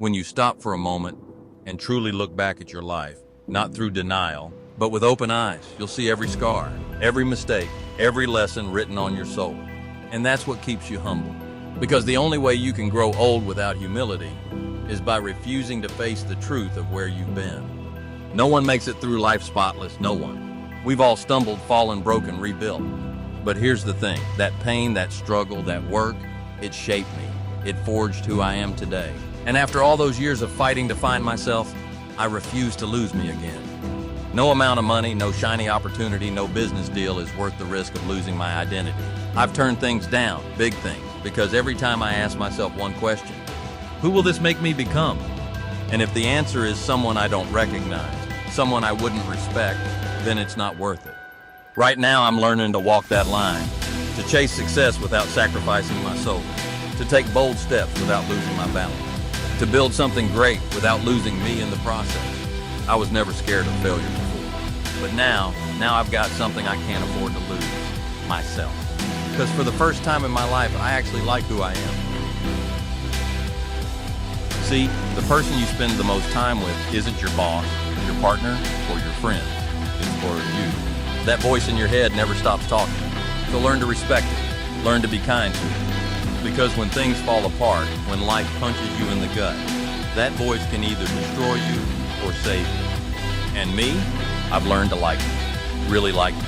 When you stop for a moment and truly look back at your life, not through denial, but with open eyes, you'll see every scar, every mistake, every lesson written on your soul. And that's what keeps you humble. Because the only way you can grow old without humility is by refusing to face the truth of where you've been. No one makes it through life spotless, no one. We've all stumbled, fallen, broken, rebuilt. But here's the thing, that pain, that struggle, that work, it shaped me. It forged who I am today. And after all those years of fighting to find myself, I refuse to lose me again. No amount of money, no shiny opportunity, no business deal is worth the risk of losing my identity. I've turned things down, big things, because every time I ask myself one question, who will this make me become? And if the answer is someone I don't recognize, someone I wouldn't respect, then it's not worth it. Right now, I'm learning to walk that line, to chase success without sacrificing my soul, to take bold steps without losing my balance, to build something great without losing me in the process. I was never scared of failure before, but now I've got something I can't afford to lose, myself. Because for the first time in my life, I actually like who I am. See, the person you spend the most time with isn't your boss, your partner, or your friend. It's for you. That voice in your head never stops talking. So learn to respect it. Learn to be kind to it. Because when things fall apart, when life punches you in the gut, that voice can either destroy you or save you. And me, I've learned to like me. Really like me.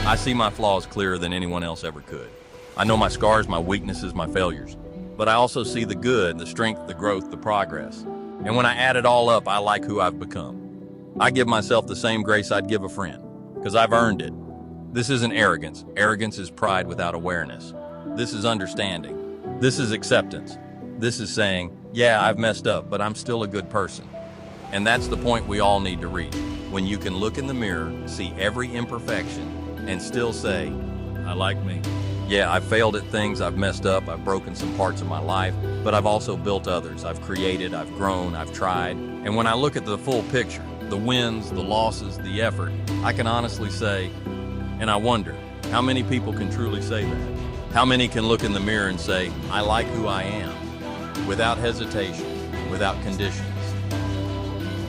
I see my flaws clearer than anyone else ever could. I know my scars, my weaknesses, my failures. But I also see the good, the strength, the growth, the progress. And when I add it all up, I like who I've become. I give myself the same grace I'd give a friend, because I've earned it. This isn't arrogance. Arrogance is pride without awareness. This is understanding. This is acceptance. This is saying, yeah, I've messed up, but I'm still a good person. And that's the point we all need to reach. When you can look in the mirror, see every imperfection, and still say, I like me. Yeah, I've failed at things, I've messed up, I've broken some parts of my life, but I've also built others. I've created, I've grown, I've tried. And when I look at the full picture, the wins, the losses, the effort, I can honestly say, and I wonder, how many people can truly say that? How many can look in the mirror and say, I like who I am, without hesitation, without conditions?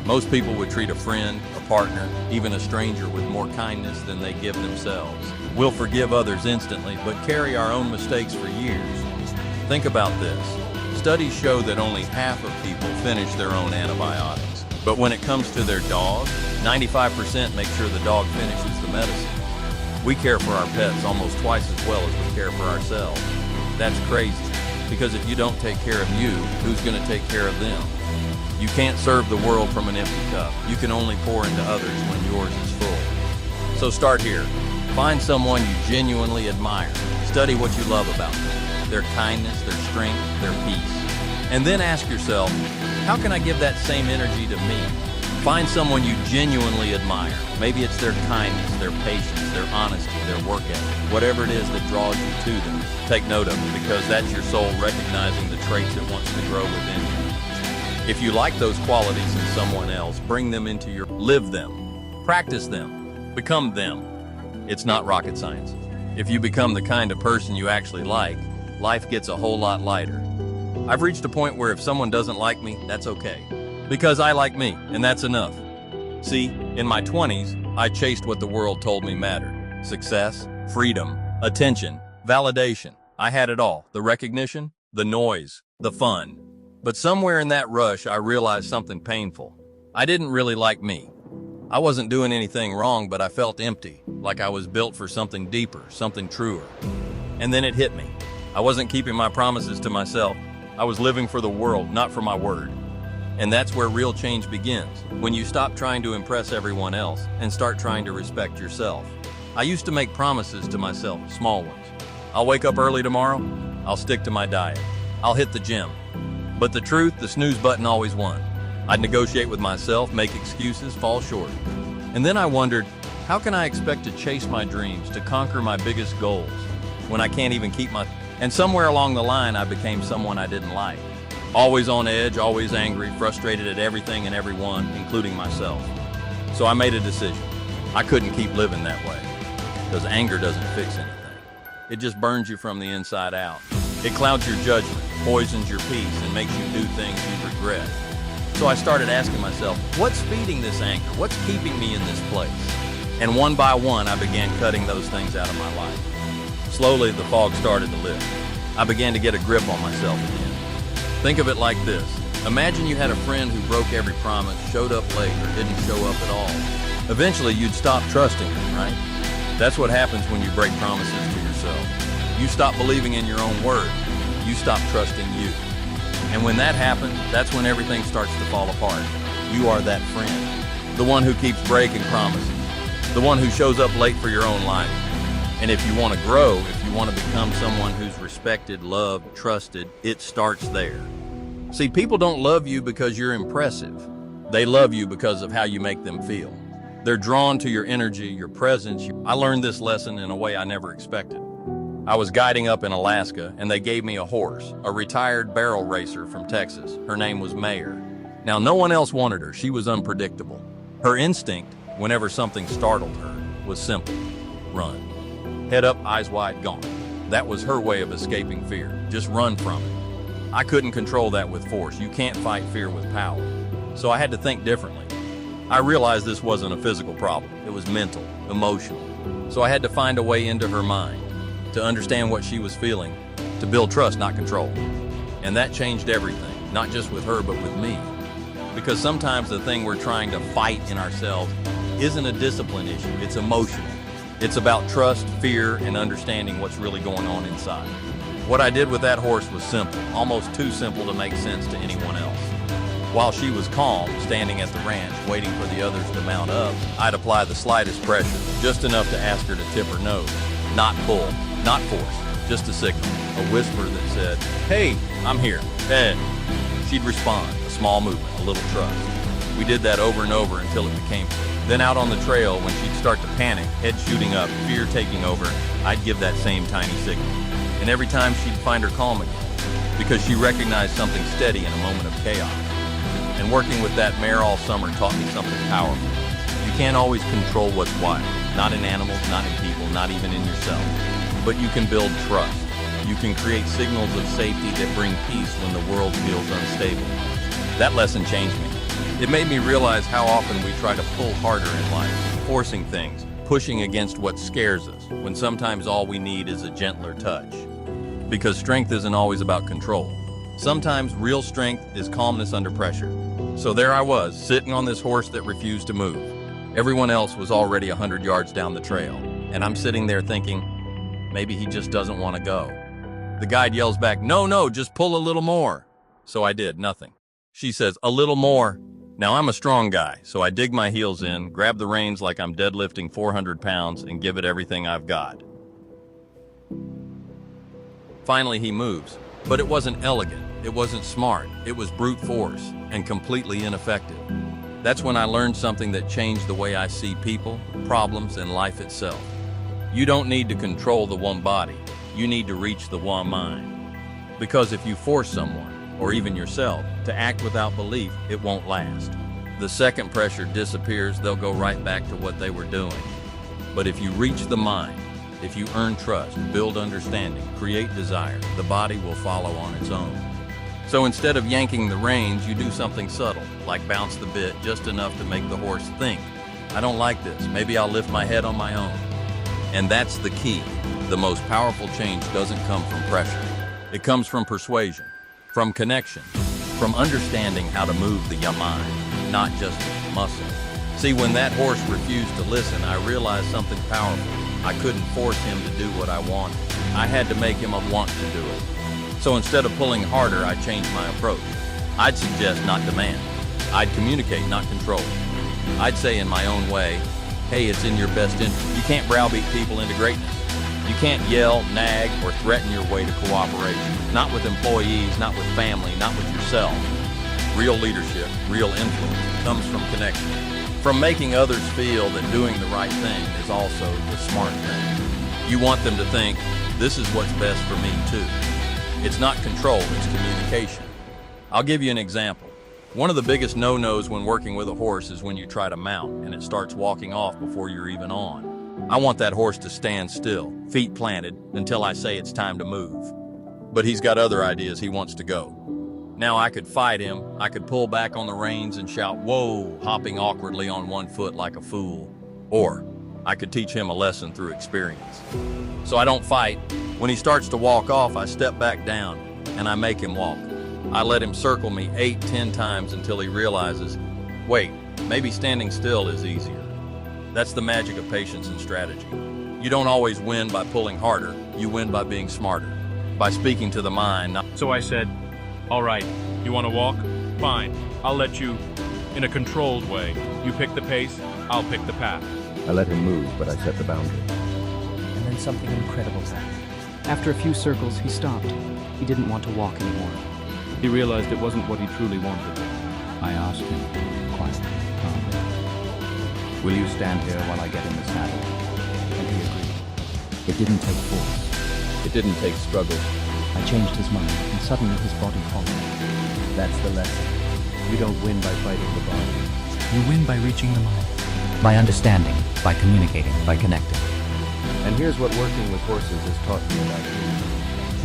Most people would treat a friend, a partner, even a stranger with more kindness than they give themselves. We'll forgive others instantly, but carry our own mistakes for years. Think about this. Studies show that only half of people finish their own antibiotics. But when it comes to their dog, 95% make sure the dog finishes the medicine. We care for our pets almost twice as well as we care for ourselves. That's crazy, because if you don't take care of you, who's going to take care of them? You can't serve the world from an empty cup. You can only pour into others when yours is full. So start here. Find someone you genuinely admire. Study what you love about them, their kindness, their strength, their peace. And then ask yourself, how can I give that same energy to me? Find someone you genuinely admire. Maybe it's their kindness, their patience, their honesty, their work ethic, whatever it is that draws you to them. Take note of it, because that's your soul recognizing the traits it wants to grow within you. If you like those qualities in someone else, bring them into your live them, practice them, become them. It's not rocket science. If you become the kind of person you actually like, life gets a whole lot lighter. I've reached a point where if someone doesn't like me, that's okay. Because I like me, and that's enough. See, in my 20s, I chased what the world told me mattered. Success, freedom, attention, validation. I had it all. The recognition, the noise, the fun. But somewhere in that rush, I realized something painful. I didn't really like me. I wasn't doing anything wrong, but I felt empty, like I was built for something deeper, something truer. And then it hit me. I wasn't keeping my promises to myself. I was living for the world, not for my word. And that's where real change begins, when you stop trying to impress everyone else and start trying to respect yourself. I used to make promises to myself, small ones. I'll wake up early tomorrow. I'll stick to my diet. I'll hit the gym. But the truth, the snooze button always won. I'd negotiate with myself, make excuses, fall short. And then I wondered, how can I expect to chase my dreams, to conquer my biggest goals, when I can't even keep my... And somewhere along the line, I became someone I didn't like. Always on edge, always angry, frustrated at everything and everyone, including myself. So I made a decision. I couldn't keep living that way, because anger doesn't fix anything. It just burns you from the inside out. It clouds your judgment. poisons your peace, and makes you do things you regret. So I started asking myself, what's feeding this anger? What's keeping me in this place? And one by one, I began cutting those things out of my life. Slowly, the fog started to lift. I began to get a grip on myself again. Think of it like this. Imagine you had a friend who broke every promise, showed up late, or didn't show up at all. Eventually, you'd stop trusting them, right? That's what happens when you break promises to yourself. You stop believing in your own word. You stop trusting you. And when that happens, that's when everything starts to fall apart. You are that friend. The one who keeps breaking promises. The one who shows up late for your own life. And if you want to grow, if you want to become someone who's respected, loved, trusted, it starts there. See, people don't love you because you're impressive. They love you because of how you make them feel. They're drawn to your energy, your presence. I learned this lesson in a way I never expected. I was guiding up in Alaska, and they gave me a horse, a retired barrel racer from Texas. Her name was Mayor. Now, no one else wanted her. She was unpredictable. Her instinct, whenever something startled her, was simple. Run. Head up, eyes wide, gone. That was her way of escaping fear. Just run from it. I couldn't control that with force. You can't fight fear with power. So I had to think differently. I realized this wasn't a physical problem. It was mental, emotional. So I had to find a way into her mind, to understand what she was feeling, to build trust, not control. And that changed everything, not just with her, but with me. Because sometimes the thing we're trying to fight in ourselves isn't a discipline issue, it's emotional. It's about trust, fear, and understanding what's really going on inside. What I did with that horse was simple, almost too simple to make sense to anyone else. While she was calm, standing at the ranch, waiting for the others to mount up, I'd apply the slightest pressure, just enough to ask her to tip her nose. Not pull, not force, just a signal, a whisper that said, "Hey, I'm here, Ed." She'd respond, a small movement, a little trust. We did that over and over until it became clear. Then out on the trail, when she'd start to panic, head shooting up, fear taking over, I'd give that same tiny signal. And every time she'd find her calm again, because she recognized something steady in a moment of chaos. And working with that mare all summer taught me something powerful. You can't always control what's wild, not in animals, not in people, not even in yourself. But you can build trust. You can create signals of safety that bring peace when the world feels unstable. That lesson changed me. It made me realize how often we try to pull harder in life, forcing things, pushing against what scares us, when sometimes all we need is a gentler touch. Because strength isn't always about control. Sometimes real strength is calmness under pressure. So there I was, sitting on this horse that refused to move. Everyone else was already 100 yards down the trail, and I'm sitting there thinking, maybe he just doesn't want to go. The guide yells back, no, just pull a little more. So I did, nothing. She says, a little more. Now I'm a strong guy, so I dig my heels in, grab the reins like I'm deadlifting 400 pounds, and give it everything I've got. Finally he moves, but it wasn't elegant, it wasn't smart, it was brute force, and completely ineffective. That's when I learned something that changed the way I see people, problems, and life itself. You don't need to control the one body, you need to reach the one mind. Because if you force someone, or even yourself, to act without belief, it won't last. The second pressure disappears, they'll go right back to what they were doing. But if you reach the mind, if you earn trust, build understanding, create desire, the body will follow on its own. So instead of yanking the reins, you do something subtle, like bounce the bit just enough to make the horse think, I don't like this, maybe I'll lift my head on my own. And that's the key. The most powerful change doesn't come from pressure. It comes from persuasion. From connection, from understanding how to move the mind, not just muscle. See, when that horse refused to listen, I realized something powerful. I couldn't force him to do what I wanted. I had to make him want to do it. So instead of pulling harder, I changed my approach. I'd suggest, not demand. I'd communicate, not control. I'd say in my own way, hey, it's in your best interest. You can't browbeat people into greatness. You can't yell, nag, or threaten your way to cooperation. Not with employees, not with family, not with yourself. Real leadership, real influence comes from connection. From making others feel that doing the right thing is also the smart thing. You want them to think, this is what's best for me too. It's not control, it's communication. I'll give you an example. One of the biggest no-nos when working with a horse is when you try to mount and it starts walking off before you're even on. I want that horse to stand still, feet planted, until I say it's time to move. but he's got other ideas he wants to go. Now I could fight him, I could pull back on the reins and shout, "Whoa," hopping awkwardly on one foot like a fool. Or I could teach him a lesson through experience. So I don't fight. When he starts to walk off, I step back down and I make him walk. I let him circle me 8, 10 times until he realizes, wait, maybe standing still is easier. That's the magic of patience and strategy. You don't always win by pulling harder, you win by being smarter, by speaking to the mind. So I said, "All right, you want to walk? Fine, I'll let you, in a controlled way. You pick the pace, I'll pick the path." I let him move, but I set the boundary. And then something incredible happened. After a few circles, he stopped. He didn't want to walk anymore. He realized it wasn't what he truly wanted. I asked him, quietly, calmly, "Will you stand here while I get in the saddle?" And he agreed. It didn't take force. It didn't take struggle. I changed his mind, and suddenly his body followed. That's the lesson. You don't win by fighting the body. You win by reaching the mind. By understanding, by communicating, by connecting. And here's what working with horses has taught me about you.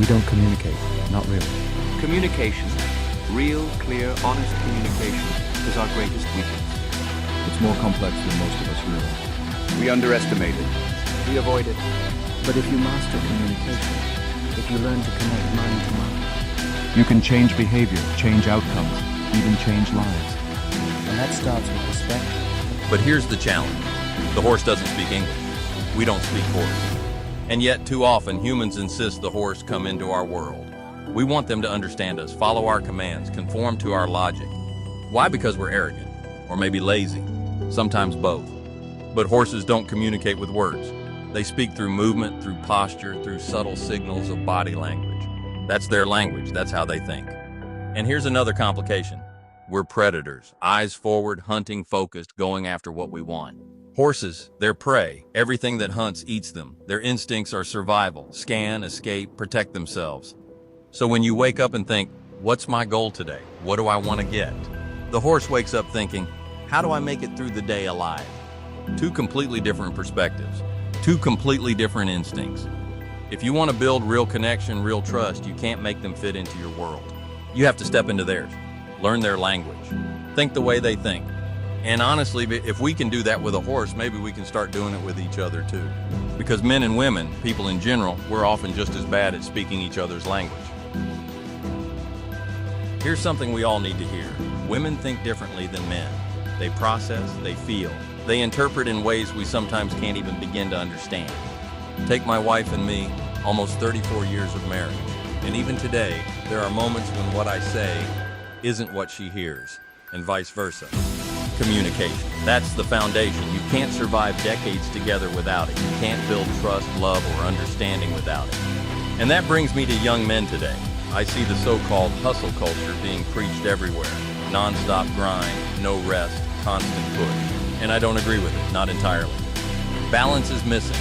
We don't communicate, not really. Communication, real, clear, honest communication, is our greatest weakness. It's more complex than most of us realize. We underestimate it. We avoid it. But if you master communication, if you learn to connect mind to mind, You can change behavior, change outcomes, even change lives. and that starts with respect. But here's the challenge. The horse doesn't speak English. We don't speak horse. And yet, too often, humans insist the horse come into our world. We want them to understand us, follow our commands, conform to our logic. Why? Because we're arrogant, or maybe lazy, sometimes both. But horses don't communicate with words. They speak through movement, through posture, through subtle signals of body language. That's their language, that's how they think. And here's another complication. We're predators, eyes forward, hunting focused, going after what we want. Horses, they're prey. Everything that hunts eats them. Their instincts are survival, scan, escape, protect themselves. So when you wake up and think, what's my goal today? What do I want to get? The horse wakes up thinking, how do I make it through the day alive? Two completely different perspectives, two completely different instincts. If you want to build real connection, real trust, you can't make them fit into your world. You have to step into theirs, learn their language, think the way they think. And honestly, if we can do that with a horse, maybe we can start doing it with each other too. Because men and women, people in general, we're often just as bad at speaking each other's language. Here's something we all need to hear. Women think differently than men. They process, they feel, they interpret in ways we sometimes can't even begin to understand. Take my wife and me, almost 34 years of marriage. And even today, there are moments when what I say isn't what she hears, and vice versa. Communication. That's the foundation. You can't survive decades together without it. You can't build trust, love, or understanding without it. And that brings me to young men today. I see the so-called hustle culture being preached everywhere. Non-stop grind, no rest, constant push. And I don't agree with it, not entirely. Balance is missing.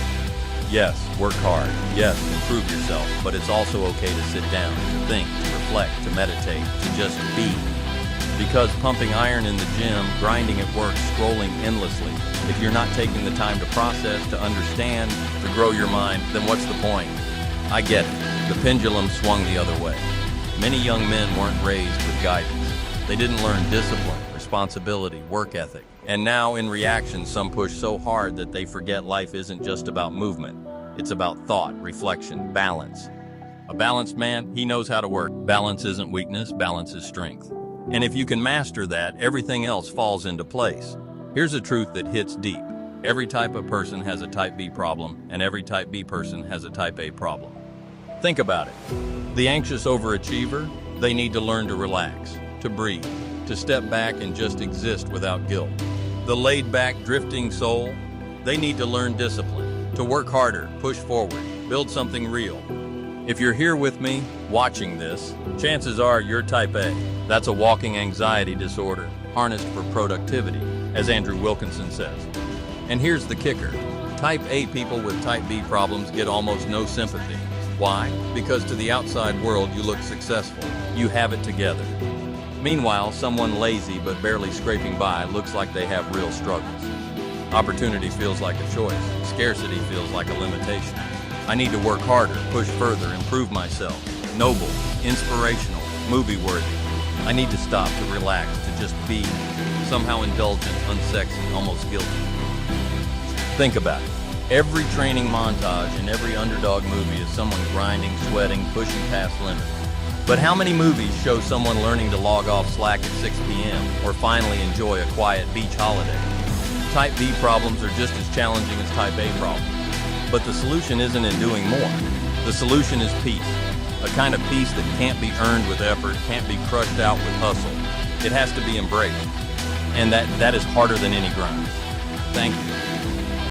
Yes, work hard. Yes, improve yourself. But it's also okay to sit down, to think, to reflect, to meditate, to just be. Because pumping iron in the gym, grinding at work, scrolling endlessly, if you're not taking the time to process, to understand, to grow your mind, then what's the point? I get it. The pendulum swung the other way. Many young men weren't raised with guidance. They didn't learn discipline, responsibility, work ethic. And now, in reaction, some push so hard that they forget life isn't just about movement. It's about thought, reflection, balance. A balanced man, he knows how to work. Balance isn't weakness, balance is strength. And if you can master that, everything else falls into place. Here's a truth that hits deep. Every type of person has a type B problem, and every type B person has a type A problem. Think about it. The anxious overachiever, they need to learn to relax, to breathe, to step back and just exist without guilt. The laid-back, drifting soul, they need to learn discipline, to work harder, push forward, build something real. If you're here with me, watching this, chances are you're type A. That's a walking anxiety disorder, harnessed for productivity, as Andrew Wilkinson says. And here's the kicker. Type A people with type B problems get almost no sympathy. Why? Because to the outside world, you look successful. You have it together. Meanwhile, someone lazy but barely scraping by looks like they have real struggles. Opportunity feels like a choice. Scarcity feels like a limitation. I need to work harder, push further, improve myself. noble, inspirational, movie-worthy. I need to stop, to relax, to just be, somehow indulgent, unsexy, almost guilty. Think about it. Every training montage in every underdog movie is someone grinding, sweating, pushing past limits. But how many movies show someone learning to log off Slack at 6 p.m. or finally enjoy a quiet beach holiday? Type B problems are just as challenging as Type A problems. But the solution isn't in doing more. The solution is peace. A kind of peace that can't be earned with effort, can't be crushed out with hustle. It has to be embraced. And that is harder than any grind. Thank you.